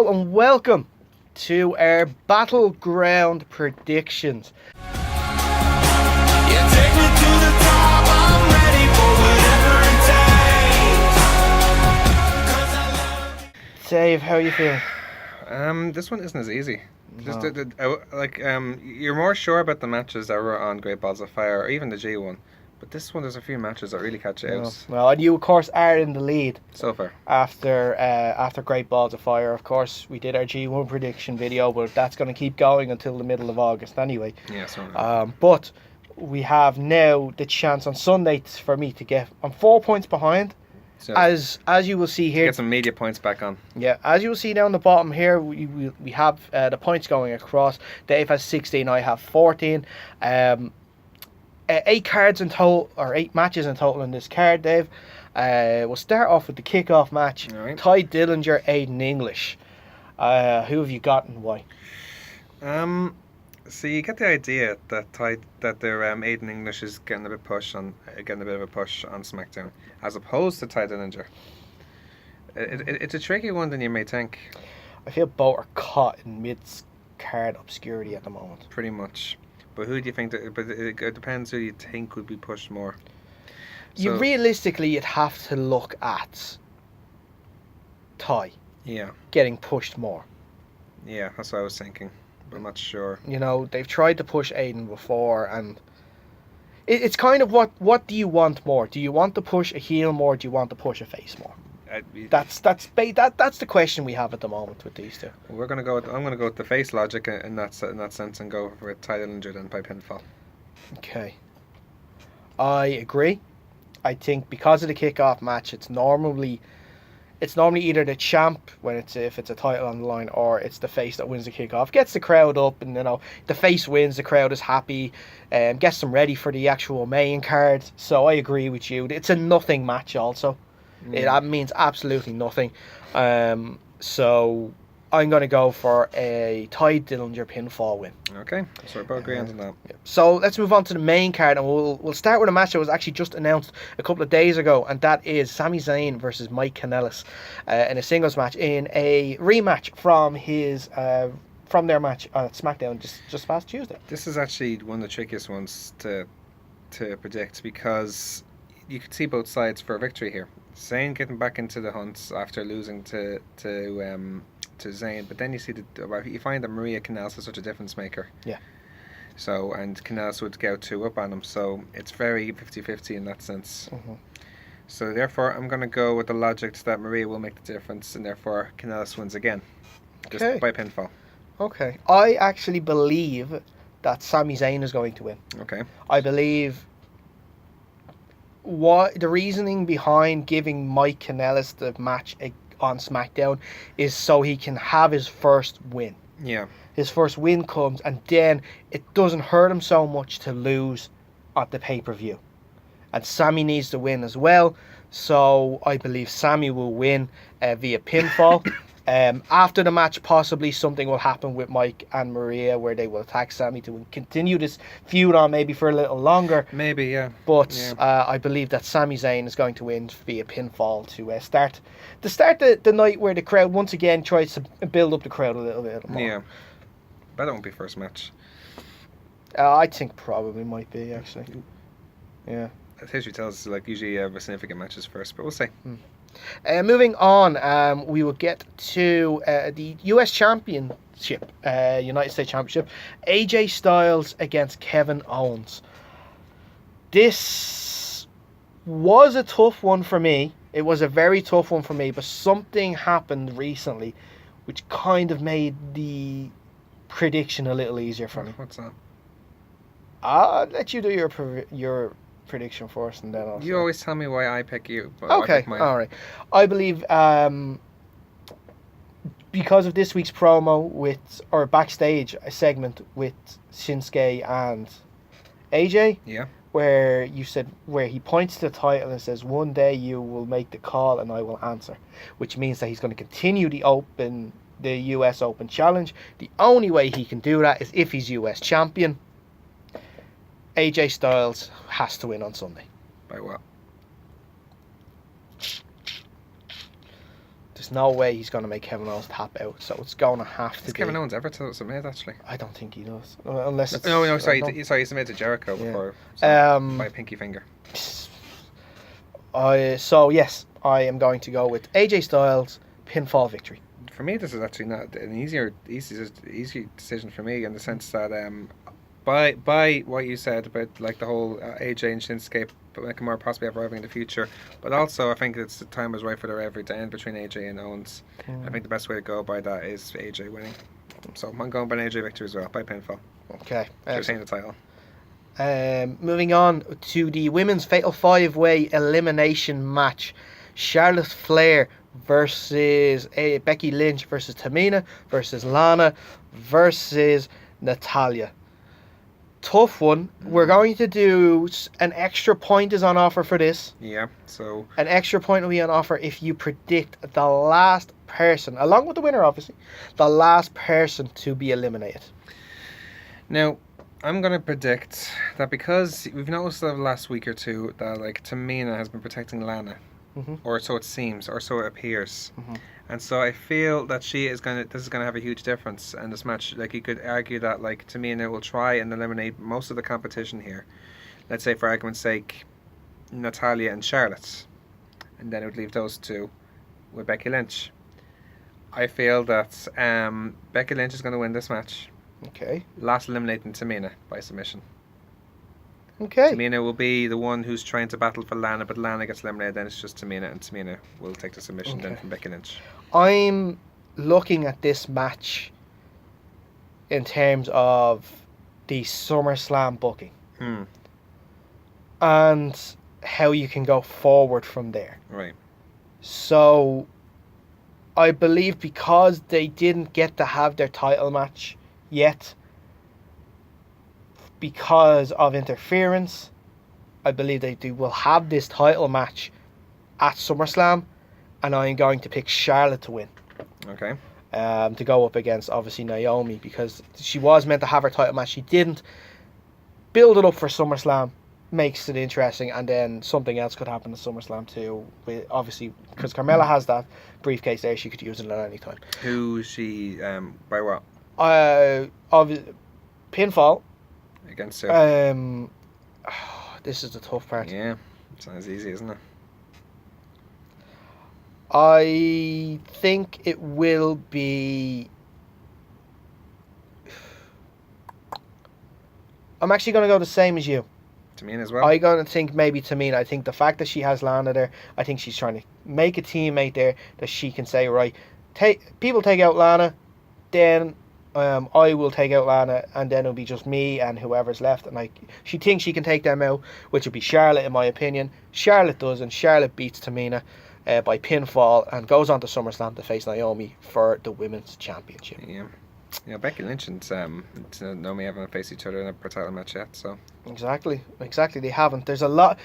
Hello and welcome to our Battleground predictions. Dave, how are you feeling? This one isn't as easy. No. You're more sure about the matches that were on Great Balls of Fire, or even the G one. But this one, there's a few matches that really catch you out. Well, and you of course are in the lead So far. after Great Balls of Fire. Of course, we did our G1 prediction video, but that's going to keep going until the middle of August anyway. Yeah, so But we have now the chance on Sunday for me to get. I'm 4 points behind. so As you will see here, get some media points back on. yeah, as you will see down the bottom here, we have the points going across. Dave has 16, I have 14. 8 cards in total, or 8 matches in total in this card, Dave. We'll start off with the kickoff match. All right. Ty Dillinger, Aiden English. Who have you got and why? So you get the idea that their Aiden English is getting a bit of a push on SmackDown, as opposed to Ty Dillinger. It's a tricky one than you may think. I feel both are caught in mid-card obscurity at the moment. Pretty much. But who do you think? But it depends who you think would be pushed more. You realistically, you'd have to look at Ty. Yeah. Getting pushed more. Yeah, that's what I was thinking. But I'm not sure. You know, they've tried to push Aiden before, and it's kind of what do you want more? Do you want to push a heel more? Or do you want to push a face more? That's the question we have at the moment with these two. I'm gonna go with the face logic in that sense and go with Ty Dillinger then by pinfall. Okay, I agree. I think because of the kickoff match, it's normally either the champ if it's a title on the line, or it's the face that wins the kickoff, gets the crowd up, and the face wins, the crowd is happy, and gets them ready for the actual main card. So I agree with you. It's a nothing match also. That means absolutely nothing. So I'm going to go for a Ty Dillinger pinfall win. Okay, so we're both agreeing on that. Yeah. So let's move on to the main card, and we'll start with a match that was actually just announced a couple of days ago, and that is Sami Zayn versus Mike Kanellis in a singles match, in a rematch from their match at SmackDown just past Tuesday. This is actually one of the trickiest ones to predict, because you could see both sides for a victory here. Zayn getting back into the hunt after losing to Zayn, but then you find that Maria Kanellis is such a difference maker. Yeah. So, and Kanellis would go 2 up on him, so it's very 50-50 in that sense. Mm-hmm. So therefore, I'm going to go with the logic that Maria will make the difference, and therefore Kanellis wins again, just by pinfall. Okay. I actually believe that Sami Zayn is going to win. Okay. I believe the reasoning behind giving Mike Kanellis the match on SmackDown is so he can have his first win. Yeah. His first win comes, and then it doesn't hurt him so much to lose at the pay-per-view. And Sami needs to win as well, so I believe Sami will win via pinfall. After the match, possibly something will happen with Mike and Maria where they will attack Sami to continue this feud on maybe for a little longer. Maybe, yeah. But yeah. I believe that Sami Zayn is going to win via pinfall to start the night where the crowd once again tries to build up the crowd a little bit more. Yeah. But that won't be first match. I think probably might be, actually. Yeah. History tells us usually have significant matches first, but we'll see. Moving on, we will get to the US Championship, United States Championship. AJ Styles against Kevin Owens. This was a tough one for me. It was a very tough one for me, but something happened recently which kind of made the prediction a little easier for me. What's that? I'll let you do your prediction first, and then I'll... You always tell me why I pick you. Okay, alright. I believe because of this week's promo or backstage segment with Shinsuke and AJ, yeah, where he points to the title and says, "One day you will make the call and I will answer," which means that he's going to continue the US Open Challenge. The only way he can do that is if he's US champion. AJ Styles has to win on Sunday. By what? There's no way he's going to make Kevin Owens tap out, so it's going to have to Does be. Kevin Owens ever submit, actually? I don't think he does, unless it's No, sorry, he submitted to Jericho Yeah. before by pinky finger. So yes, I am going to go with AJ Styles pinfall victory. For me, this is actually not an easy decision for me, in the sense that by what you said about like the whole AJ and Shinsuke Nakamura possibly have rivalry in the future, but also I think it's the time is right for the rivalry to end between AJ and Owens. I think the best way to go by that is AJ winning. So I'm going by an AJ victory as well, by pinfall. Okay. To retain the title. Moving on to the women's fatal 5-way elimination match. Charlotte Flair versus Becky Lynch versus Tamina versus Lana versus Natalya. Tough one. We're going to do an extra point is on offer for this. Yeah, so an extra point will be on offer if you predict the last person, along with the winner obviously, the last person to be eliminated. Now, I'm going to predict that because we've noticed over the last week or two that like Tamina has been protecting Lana, or so it seems, or so it appears. And so I feel that this is going to have a huge difference in this match. Like, you could argue that like Tamina will try and eliminate most of the competition here. Let's say, for argument's sake, Natalya and Charlotte, and then it would leave those two with Becky Lynch. I feel that Becky Lynch is going to win this match. Okay. Last eliminating Tamina by submission. Okay. Tamina will be the one who's trying to battle for Lana, but Lana gets eliminated, then it's just Tamina, and Tamina will take the submission then from Becky Lynch. I'm looking at this match in terms of the SummerSlam booking. And how you can go forward from there. Right. So, I believe because they didn't get to have their title match yet, because of interference, I believe they will have this title match at SummerSlam, and I'm going to pick Charlotte to win. Okay. To go up against obviously Naomi, because she was meant to have her title match. She didn't. Build it up for SummerSlam, makes it interesting, and then something else could happen at SummerSlam too. Obviously, because Carmella has that briefcase there, she could use it at any time. Who she by what? Pinfall. Against who? This is the tough part. Yeah, it's not as easy, isn't it? I think it will be. I'm actually going to go the same as you. Tamina as well? I'm going to think maybe Tamina. I think the fact that she has Lana there, I think she's trying to make a teammate there that she can say, right, people take out Lana, then I will take out Lana, and then it'll be just me and whoever's left. And she thinks she can take them out, which would be Charlotte in my opinion. Charlotte does, and Charlotte beats Tamina by pinfall and goes on to SummerSlam to face Naomi for the Women's Championship. Yeah. Yeah, Becky Lynch and Naomi haven't faced each other in a title match yet, so. Exactly, they haven't. There's a lot.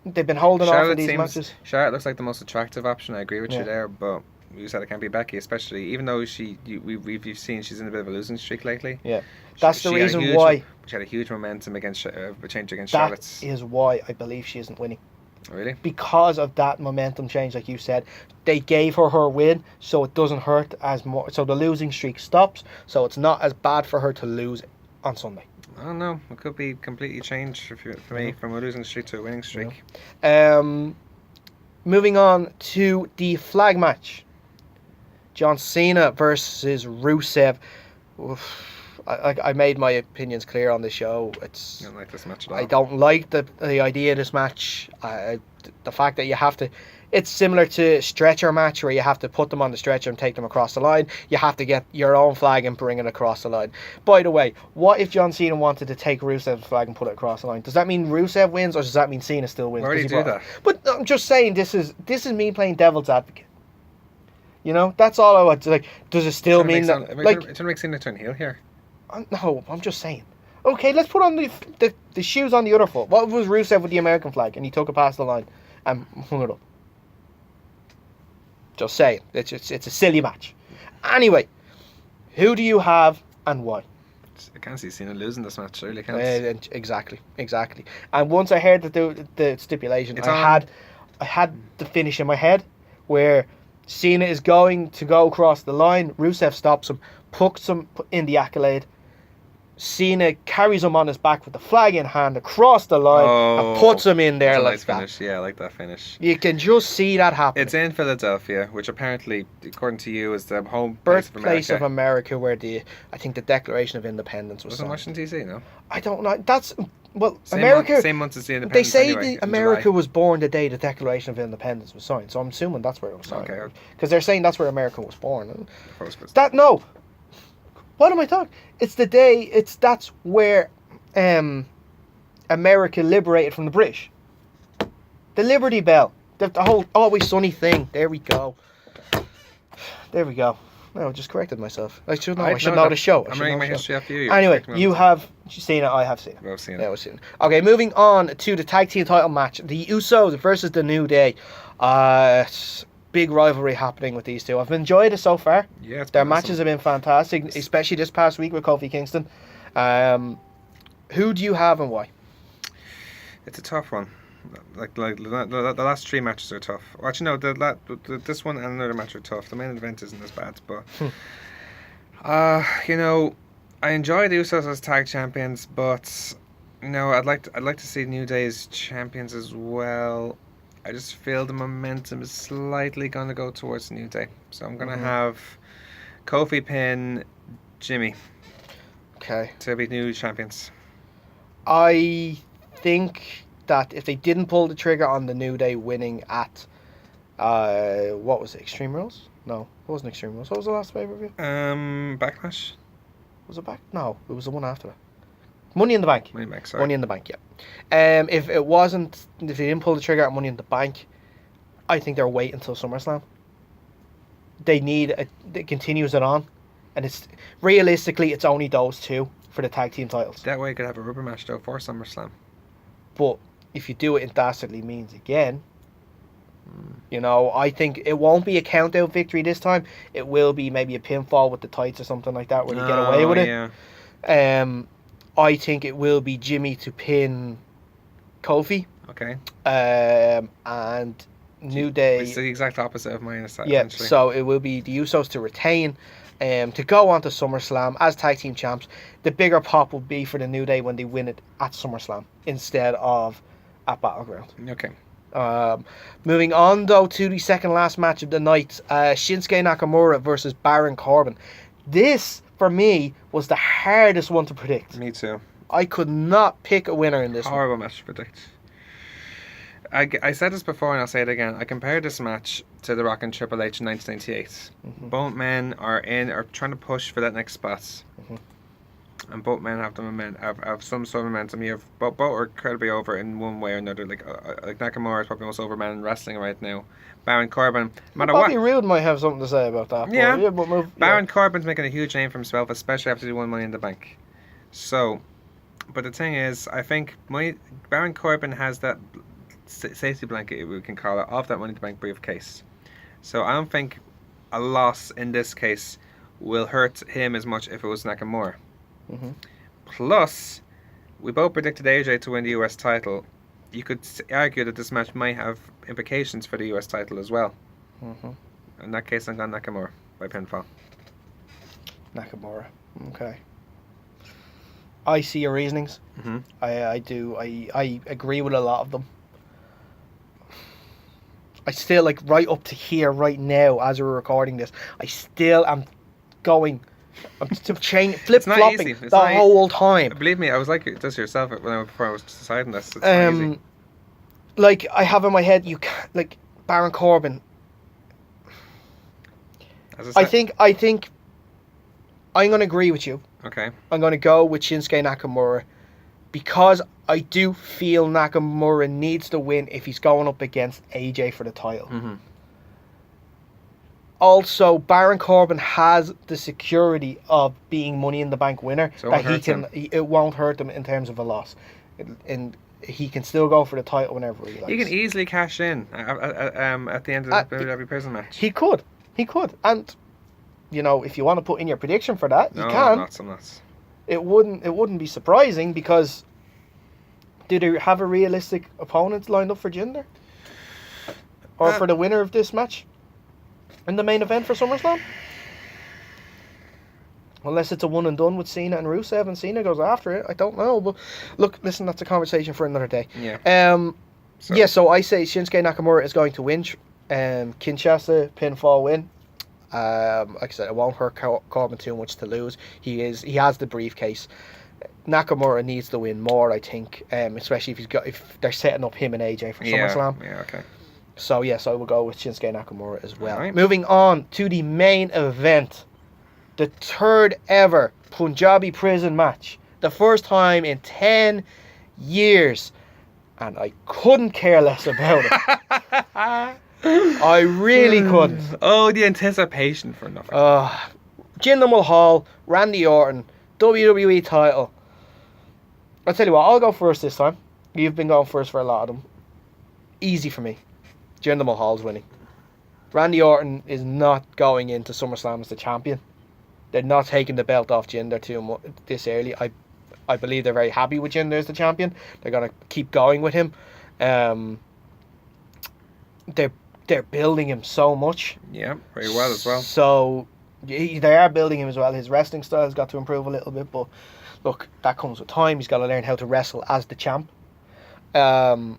They've been holding off for these matches. Charlotte looks like the most attractive option. I agree with you there, but you said it can't be Becky, especially even though we've seen she's in a bit of a losing streak lately. Yeah, that's the reason why. She had a huge momentum against change against Charlotte. Charlotte. That is why I believe she isn't winning. Really? Because of that momentum change, like you said, they gave her win, so it doesn't hurt as much. So the losing streak stops, so it's not as bad for her to lose on Sunday. I don't know. It could be completely changed for me from a losing streak to a winning streak. Moving on to the flag match. John Cena versus Rusev. Oof. I made my opinions clear on the show. I don't like this match at all. I don't like the idea of this match. The fact that you have to... It's similar to stretcher match where you have to put them on the stretcher and take them across the line. You have to get your own flag and bring it across the line. By the way, what if John Cena wanted to take Rusev's flag and put it across the line? Does that mean Rusev wins, or does that mean Cena still wins? Why do you do that? But I'm just saying, this is me playing devil's advocate. You know, that's all I want to, like. Does it still mean that? Are you trying to make Cena turn heel here? No, I'm just saying. Okay, let's put on the shoes on the other foot. What was Rusev with the American flag and he took it past the line and hung it up? Just saying. It's a silly match. Anyway, who do you have and why? I can't see Cena losing this match. I really can't. Exactly. And once I heard the stipulation, I had the finish in my head where Cena is going to go across the line. Rusev stops him, puts him in the accolade. Cena carries him on his back with the flag in hand across the line and puts him in there That's a like nice that. finish. Yeah, I like that finish. You can just see that happen. It's in Philadelphia, which apparently, according to you, is the home place birthplace of America, where I think the Declaration of Independence was in signed. Washington DC, no? I don't know. That's Same America. Same month as the They Independence. say anyway, in America July. was born the day the Declaration of Independence was signed, so I'm assuming that's where it was signed. Okay. Because they're saying that's where America was born. But No. What am I talking? It's the day. That's where America liberated from the British. The Liberty Bell. The whole Always Sunny thing. There we go. There we go. No, I just corrected myself. I should know. I should know the show. I'm reading my history after you. Anyway, you have seen it. I have seen it. I've seen it. Yeah, I've seen it. Okay, moving on to the tag team title match: the Usos versus the New Day. Big rivalry happening with these two. I've enjoyed it so far. Yeah, Their matches have been fantastic, especially this past week with Kofi Kingston. Who do you have and why? It's a tough one. Like the last three matches are tough. Actually, no, this one and another match are tough. The main event isn't as bad, but I enjoy the Usos as tag champions, but I'd like to see New Day's champions as well. I just feel the momentum is slightly gonna go towards New Day, so I'm gonna have Kofi pin Jimmy. Okay. To be new champions. I think that if they didn't pull the trigger on the New Day winning at what was it, Extreme Rules? No, it wasn't Extreme Rules. What was the last pay-per-view? Backlash? Was it back? No, it was the one after that. Money in the Bank. Money in the Bank, sorry. Money in the Bank, yeah. If they didn't pull the trigger at Money in the Bank, I think they're waiting until SummerSlam. It continues it on, and it's realistically it's only those two for the tag team titles. That way you could have a rubber match though for SummerSlam. But if you do it in Dastardly Means again, I think it won't be a count-out victory this time. It will be maybe a pinfall with the tights or something like that where you get away with it. Yeah. I think it will be Jimmy to pin Kofi. Okay. And New Day. It's the exact opposite of mine. Yeah, so it will be the Usos to retain, to go on to SummerSlam as tag team champs. The bigger pop will be for the New Day when they win it at SummerSlam instead of at Battleground. Okay. Moving on though to the second last match of the night, Shinsuke Nakamura versus Baron Corbin. This, for me, was the hardest one to predict. Me too. I could not pick a winner in this Horrible match to predict. I said this before and I'll say it again. I compared this match to The Rock and Triple H in 1998. Both men are trying to push for that next spot. And both men have some sort of momentum. You have both are incredibly over in one way or another. Like Nakamura is probably the most over man in wrestling right now. Baron Corbin, no matter Bobby what. Roode might have something to say about that. Yeah, but Baron Corbin's making a huge name for himself, especially after he won Money in the Bank. So, but the thing is, I think Baron Corbin has that safety blanket, we can call it, of that Money in the Bank briefcase. So I don't think a loss in this case will hurt him as much if it was Nakamura. Plus, we both predicted AJ to win the US title. You could argue that this match might have implications for the US title as well. In that case, I'm going Nakamura by pinfall. Nakamura. Okay. I see your reasonings. I do. I agree with a lot of them. I still, like, right up to here, right now, as we're recording this, I still am going... I'm flip-flopping the whole time. Believe me, I was like this yourself before I was deciding this. It's not easy. Like, I have in my head, you can't, like, Baron Corbin. I think I'm going to agree with you. Okay. I'm going to go with Shinsuke Nakamura because I do feel Nakamura needs to win if he's going up against AJ for the title. Also, Baron Corbin has the security of being Money in the Bank winner, so that it won't hurt him in terms of a loss. And he can still go for the title whenever he likes. He can easily cash in at the end of every prison match. He could. And, if you want to put in your prediction for that, you can. I'm not. It wouldn't be surprising because do they have a realistic opponent lined up for Jinder? Or for the winner of this match? in the main event for SummerSlam. Unless it's a one and done with Cena and Rusev and Cena goes after it. I don't know. But look, listen, that's a conversation for another day. Yeah. So I say Shinsuke Nakamura is going to win. Kinshasa pinfall win. Like I said, it won't hurt Corbin too much to lose. He has the briefcase. Nakamura needs to win more, I think, especially if they're setting up him and AJ for SummerSlam. Yeah, okay. So yes, I will go with Shinsuke Nakamura as well. Right. Moving on to the main event, the third ever Punjabi prison match, the first time in 10 years, and I couldn't care less about it. I really couldn't. Oh, the anticipation for nothing. Jinder Mahal, Randy Orton, WWE title. I'll tell you what, I'll go first this time. You've been going first for a lot of them. Easy for me. Jinder Mahal's winning. Randy Orton is not going into SummerSlam as the champion. They're not taking the belt off Jinder too this early. I believe they're very happy with Jinder as the champion. They're going to keep going with him. They're building him so much. Yeah, very well as well. So they are building him as well. His wrestling style has got to improve a little bit, but look, that comes with time. He's got to learn how to wrestle as the champ. I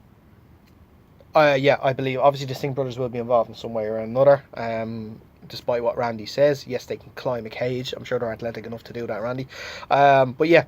believe obviously the Singh brothers will be involved in some way or another. Despite what Randy says, yes, they can climb a cage. I'm sure they're athletic enough to do that, Randy. But yeah,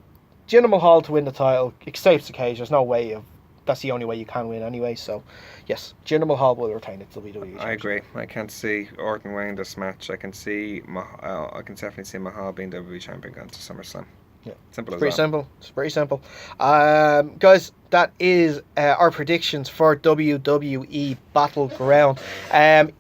Jinder Mahal to win the title, escapes the cage. There's no way that's the only way you can win anyway. So yes, Jinder Mahal will retain it WWE Championship. I agree. I can't see Orton winning this match. I can definitely see Mahal being WWE champion going to SummerSlam. Yeah, simple as pretty that. simple. It's pretty simple. Guys, that is our predictions for WWE Battleground.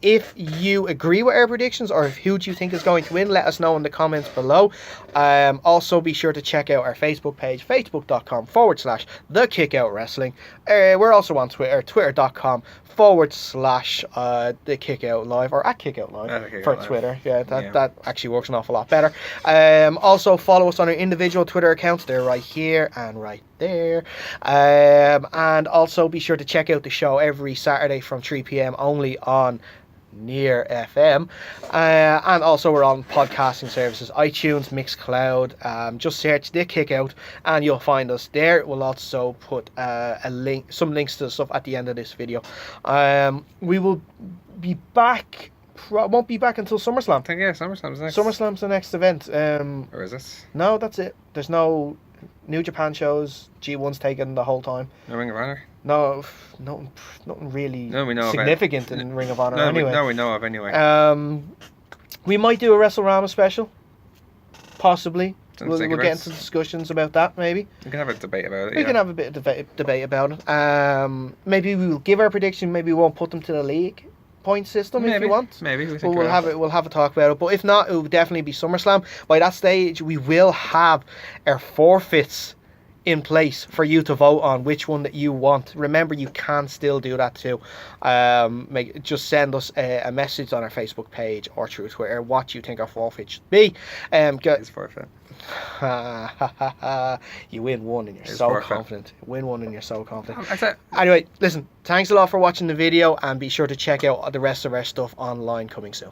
If you agree with our predictions, or who do you think is going to win, let us know in the comments below. Also, be sure to check out our Facebook page, facebook.com/The Kickout Wrestling. We're also on Twitter, twitter.com/The Kickout Live, or at Kickout Live for Twitter. That actually works an awful lot better. Also, follow us on our individual Twitter accounts. They're right here and right there. And also be sure to check out the show every Saturday from 3 p.m. only on Near FM. And also we're on podcasting services, iTunes, Mixcloud. Just search The Kickout and you'll find us there. We'll also put some links to the stuff at the end of this video. We will be back. Won't be back until SummerSlam. I think SummerSlam's next. SummerSlam's the next event. Or is it? No, that's it. There's no New Japan shows. G1's taken the whole time. No Ring of Honor? No, nothing really significant in Ring of Honor anyway. We know of anyway. We might do a WrestleRama special. Possibly. We'll get into discussions about that, maybe. We can have a debate about it. We can have a bit of debate about it. Maybe we will give our prediction. Maybe we won't put them to the league point system if you want. Maybe we'll have a talk about it. But if not, it will definitely be SummerSlam. By that stage, we will have our forfeits in place for you to vote on which one that you want. Remember, you can still do that too. Just send us a message on our Facebook page or through Twitter what you think our forfeit should be. It's forfeit. You win one and you're confident. You win one and you're so confident. Anyway, listen, thanks a lot for watching the video and be sure to check out the rest of our stuff online coming soon.